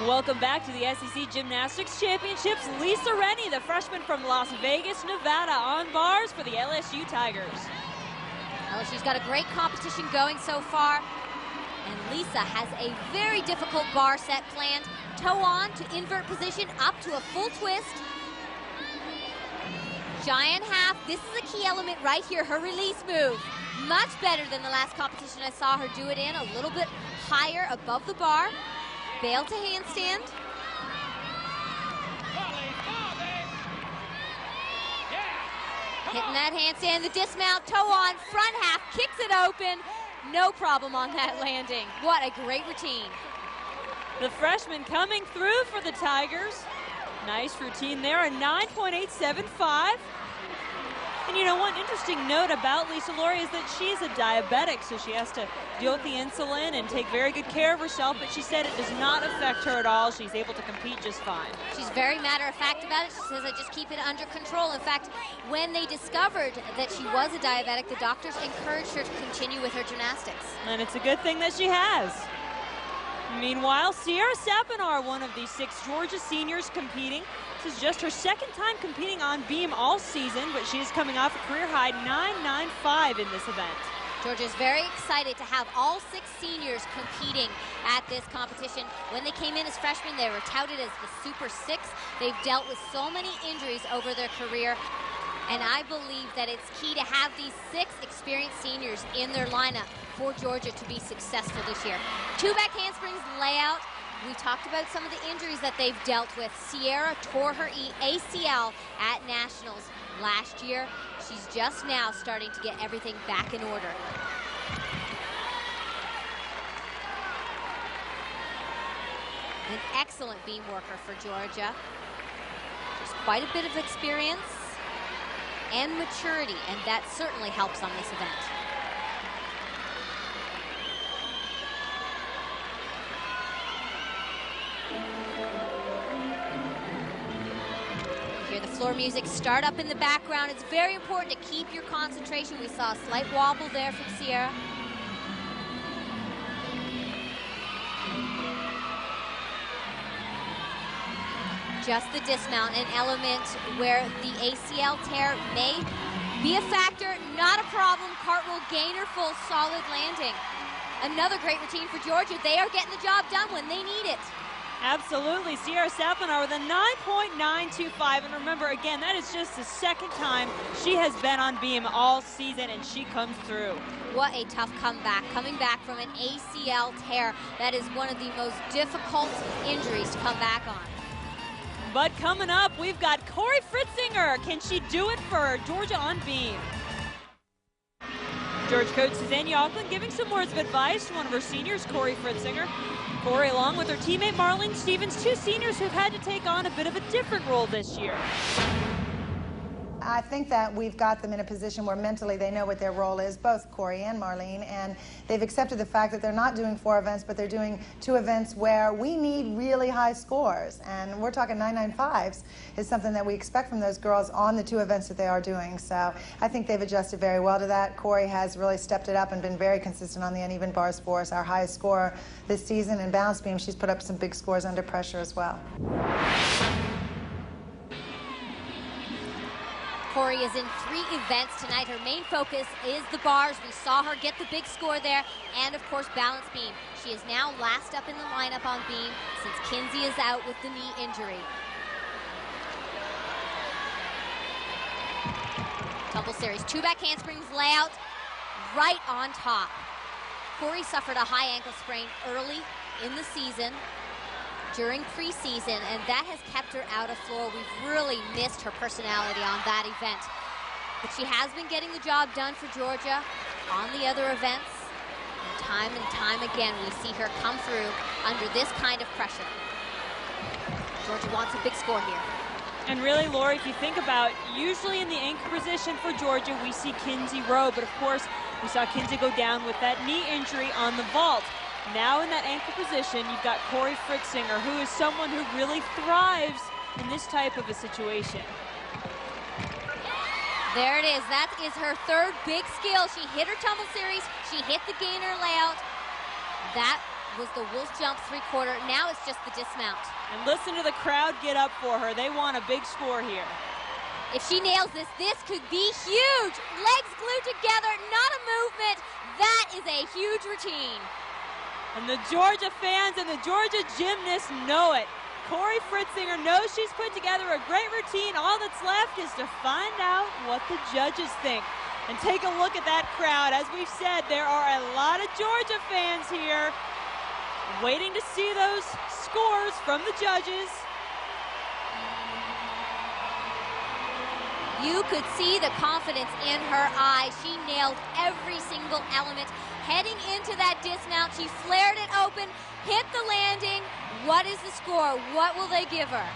Welcome back to the SEC Gymnastics Championships. Lisa Rennie, the freshman from Las Vegas, Nevada, on bars for the LSU Tigers. LSU's got a great competition going so far, and Lisa has a very difficult bar set planned. Toe on to invert position, up to a full twist. Giant half. This is a key element right here, her release move. Much better than the last competition I saw her do it in, a little bit higher above the bar. Bail to handstand. Hitting that handstand, the dismount, toe on, front half, kicks it open. No problem on that landing. What a great routine. The freshman coming through for the Tigers. Nice routine there, a 9.875. And you know, one interesting note about Lisa Laurie is that she's a diabetic, so she has to deal with the insulin and take very good care of herself, but she said it does not affect her at all. She's able to compete just fine. She's very matter-of-fact about it. She says, I just keep it under control. In fact, when they discovered that she was a diabetic, the doctors encouraged her to continue with her gymnastics. And it's a good thing that she has. Meanwhile, Sierra Sapinar, one of the 6 Georgia seniors competing. This is just her second time competing on beam all season, but she is coming off a career-high 9.95 in this event. Georgia is very excited to have all 6 seniors competing at this competition. When they came in as freshmen, they were touted as the Super 6. They've dealt with so many injuries over their career, and I believe that it's key to have these 6 experienced seniors in their lineup for Georgia to be successful this year. 2 back handsprings layout. We talked about some of the injuries that they've dealt with. Sierra tore her ACL at Nationals last year. She's just now starting to get everything back in order. An excellent beam worker for Georgia. Just quite a bit of experience and maturity, and that certainly helps on this event. Hear the floor music start up in the background. It's very important to keep your concentration. We saw a slight wobble there from Sierra. Just the dismount, an element where the ACL tear may be a factor, not a problem. Cartwheel gainer, full solid landing. Another great routine for Georgia. They are getting the job done when they need it. Absolutely. Sierra Sapinar with a 9.925. And remember, again, that is just the second time she has been on beam all season, and she comes through. What a tough comeback. Coming back from an ACL tear. That is one of the most difficult injuries to come back on. But coming up, we've got Corey Fritzinger. Can she do it for Georgia on beam? Georgia coach Suzanne Yocklin giving some words of advice to one of her seniors, Corey Fritzinger. Corey, along with her teammate Marlene Stevens, 2 seniors who've had to take on a bit of a different role this year. I think that we've got them in a position where mentally they know what their role is, both Corey and Marlene, and they've accepted the fact that they're not doing 4 events, but they're doing 2 events where we need really high scores. And we're talking 9.95s is something that we expect from those girls on the 2 events that they are doing. So I think they've adjusted very well to that. Corey has really stepped it up and been very consistent on the uneven bars for us. Our highest score this season in balance beam, she's put up some big scores under pressure as well. Corey is in 3 events tonight. Her main focus is the bars. We saw her get the big score there, and of course balance beam. She is now last up in the lineup on beam since Kinsey is out with the knee injury. Tumble series, 2 back handsprings layout, right on top. Corey suffered a high ankle sprain early in the season, during preseason, and that has kept her out of floor. We've really missed her personality on that event. But she has been getting the job done for Georgia on the other events. And time again, we see her come through under this kind of pressure. Georgia wants a big score here. And really, Lori, if you think about, usually in the anchor position for Georgia, we see Kinsey row, but of course, we saw Kinsey go down with that knee injury on the vault. Now in that anchor position, you've got Corey Fritzinger, who is someone who really thrives in this type of a situation. There it is. That is her 3rd big skill. She hit her tumble series. She hit the gainer layout. That was the wolf jump 3/4. Now it's just the dismount. And listen to the crowd get up for her. They want a big score here. If she nails this, this could be huge. Legs glued together, not a movement. That is a huge routine. And the Georgia fans and the Georgia gymnasts know it. Corey Fritzinger knows she's put together a great routine. All that's left is to find out what the judges think. And take a look at that crowd. As we've said, there are a lot of Georgia fans here waiting to see those scores from the judges. You could see the confidence in her eyes. She nailed every single element. Heading into that dismount, she flared it open, hit the landing. What is the score? What will they give her?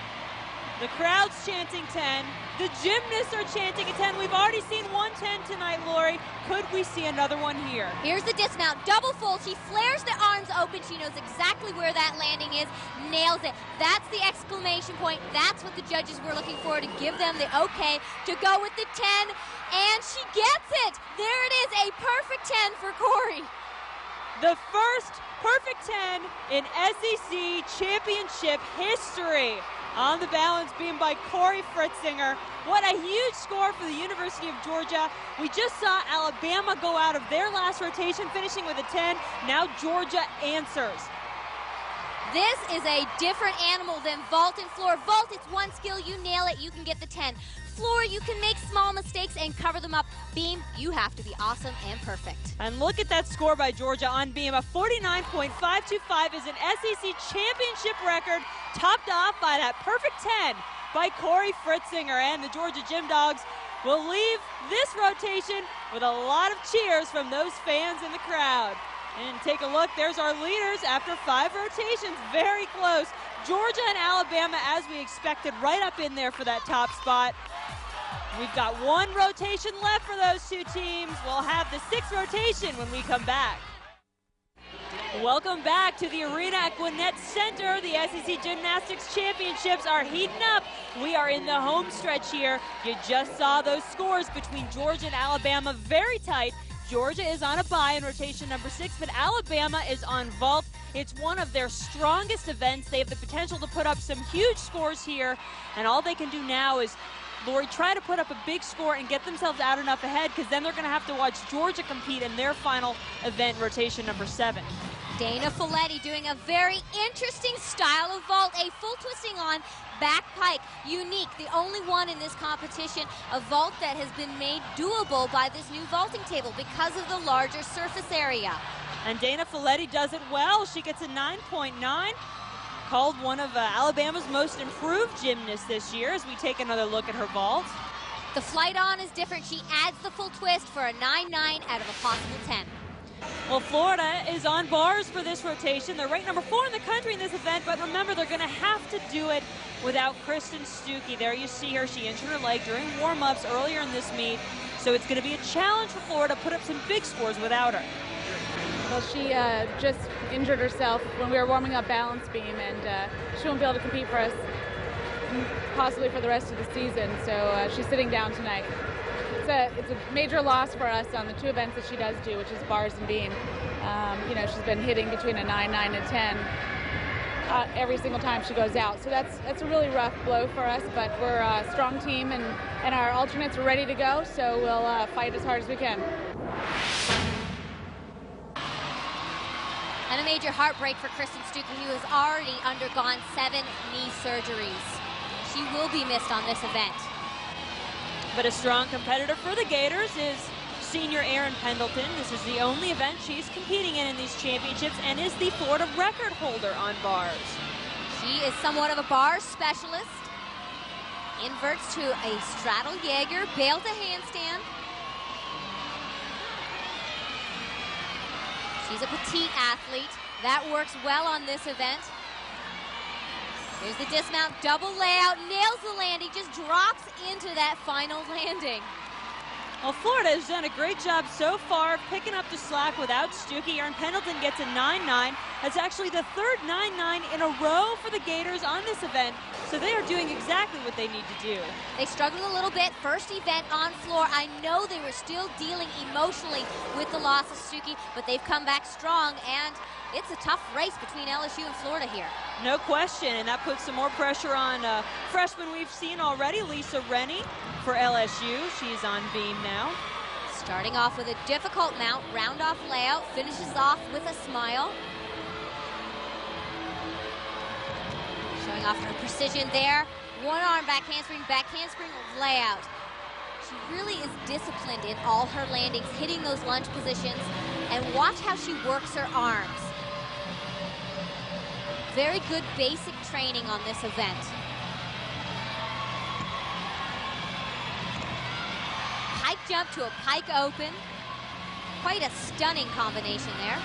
The crowd's chanting 10. The gymnasts are chanting a 10. We've already seen 110 tonight, Lori. Could we see another one here? Here's the dismount, double full. She flares the arms open. She knows exactly where that landing is, nails it. That's the exclamation point. That's what the judges were looking for, to give them the okay to go with the 10. And she gets it. There it is, a perfect 10 for Corey. The first perfect 10 in SEC championship history on the balance beam by Corey Fritzinger. What a huge score for the University of Georgia. We just saw Alabama go out of their last rotation, finishing with a 10. Now Georgia answers. This is a different animal than vault and floor. Vault, it's one skill. You nail it, you can get the 10. Floor, you can make small mistakes and cover them up. Beam, you have to be awesome and perfect. And look at that score by Georgia on beam. A 49.525 is an SEC championship record, topped off by that perfect 10 by Corey Fritzinger. And the Georgia Gym Dogs will leave this rotation with a lot of cheers from those fans in the crowd. And take a look, there's our leaders after 5 rotations, very close. Georgia and Alabama, as we expected, right up in there for that top spot. We've got 1 rotation left for those 2 teams. We'll have the 6th rotation when we come back. Welcome back to the arena at Gwinnett Center. The SEC Gymnastics Championships are heating up. We are in the home stretch here. You just saw those scores between Georgia and Alabama, very tight. Georgia is on a bye in rotation number 6, but Alabama is on vault. It's one of their strongest events. They have the potential to put up some huge scores here, and all they can do now is, Lori, try to put up a big score and get themselves out enough ahead, because then they're going to have to watch Georgia compete in their final event, rotation number 7. Dana Folletti doing a very interesting style of vault, a full twisting on back pike, unique, the only one in this competition, a vault that has been made doable by this new vaulting table because of the larger surface area. And Dana Folletti does it well. She gets a 9.9, called one of Alabama's most improved gymnasts this year as we take another look at her vault. The flight on is different. She adds the full twist for a 9.9 out of a possible 10. Well, Florida is on bars for this rotation. They're ranked number 4 in the country in this event, but remember, they're going to have to do it without Kristen Stuckey. There you see her. She injured her leg during warm-ups earlier in this meet, so it's going to be a challenge for Florida to put up some big scores without her. Well, she just injured herself when we were warming up balance beam, and she won't be able to compete for us possibly for the rest of the season, so she's sitting down tonight. It's a major loss for us on the 2 events that she does do, which is bars and beam. You know, she's been hitting between a 9.9 and 10 every single time she goes out. So that's a really rough blow for us, but we're a strong team, and our alternates are ready to go, so we'll fight as hard as we can. And a major heartbreak for Kristen Stuckey, who has already undergone 7 knee surgeries. She will be missed on this event. But a strong competitor for the Gators is senior Erin Pendleton. This is the only event she's competing in these championships, and is the Florida record holder on bars. She is somewhat of a bar specialist. Inverts to a straddle Jaeger, bail to handstand. She's a petite athlete. That works well on this event. Here's the dismount, double layout, nails the landing, just drops into that final landing. Well, Florida has done a great job so far picking up the slack without Stuckey. Erin Pendleton gets a 9.9. That's actually the 3rd 9.9 in a row for the Gators on this event, so they are doing exactly what they need to do. They struggled a little bit, first event on floor. I know they were still dealing emotionally with the loss of Stuckey, but they've come back strong, and it's a tough race between LSU and Florida here. No question, and that puts some more pressure on freshman we've seen already, Lisa Rennie for LSU. She's on beam now. Starting off with a difficult mount, round off layout, finishes off with a smile. Showing off her precision there. One arm back handspring layout. She really is disciplined in all her landings, hitting those lunge positions, and watch how she works her arms. Very good basic training on this event. Pike jump to a pike open. Quite a stunning combination there.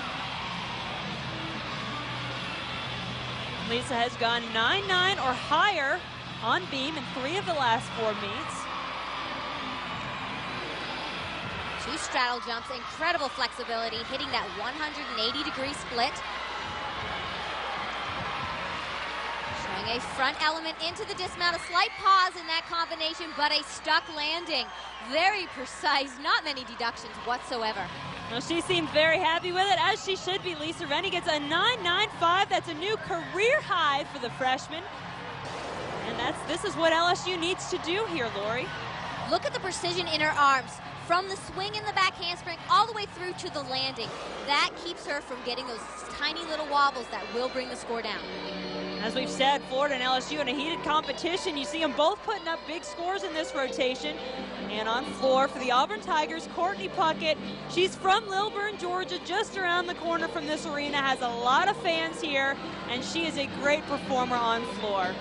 Lisa has gone 9-9 or higher on beam in 3 of the last 4 meets. 2 straddle jumps, incredible flexibility, hitting that 180-degree split. Showing a front element into the dismount, a slight pause in that combination, but a stuck landing. Very precise, not many deductions whatsoever. Well, she seemed very happy with it, as she should be. Lisa Rennie gets a 9.95. That's a new career high for the freshman. And this is what LSU needs to do here, Lori. Look at the precision in her arms. From the swing in the back handspring all the way through to the landing. That keeps her from getting those tiny little wobbles that will bring the score down. As we've said, Florida and LSU in a heated competition. You see them both putting up big scores in this rotation. And on floor for the Auburn Tigers, Courtney Puckett. She's from Lilburn, Georgia, just around the corner from this arena, has a lot of fans here, and she is a great performer on floor.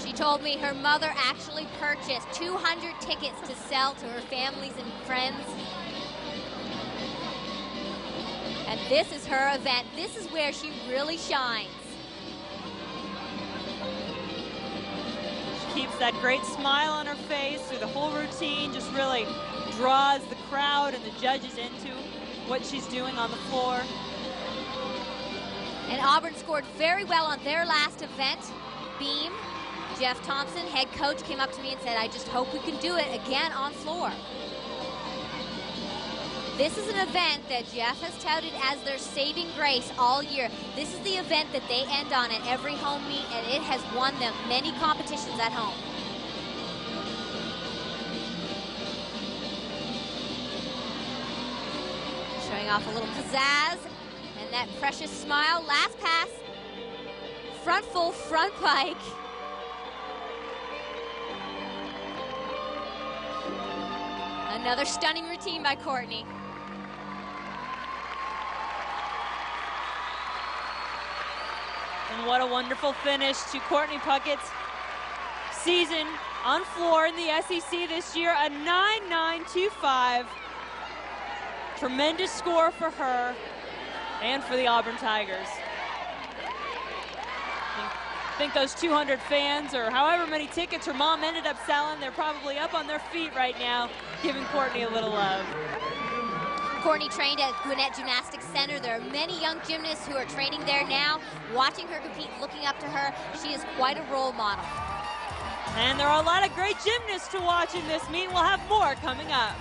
She told me her mother actually purchased 200 tickets to sell to her families and friends. And this is her event. This is where she really shines. She keeps that great smile on her face through the whole routine, just really draws the crowd and the judges into what she's doing on the floor. And Auburn scored very well on their last event, beam. Jeff Thompson, head coach, came up to me and said, I just hope we can do it again on floor. This is an event that Jeff has touted as their saving grace all year. This is the event that they end on at every home meet, and it has won them many competitions at home. Showing off a little pizzazz and that precious smile. Last pass, front full, front pike. Another stunning routine by Courtney. And what a wonderful finish to Courtney Puckett's season on floor in the SEC this year, a 9.925. Tremendous score for her and for the Auburn Tigers. I think those 200 fans, or however many tickets her mom ended up selling, they're probably up on their feet right now, giving Courtney a little love. Courtney trained at Gwinnett Gymnastics Center. There are many young gymnasts who are training there now, watching her compete, looking up to her. She is quite a role model. And there are a lot of great gymnasts to watch in this meet. We'll have more coming up.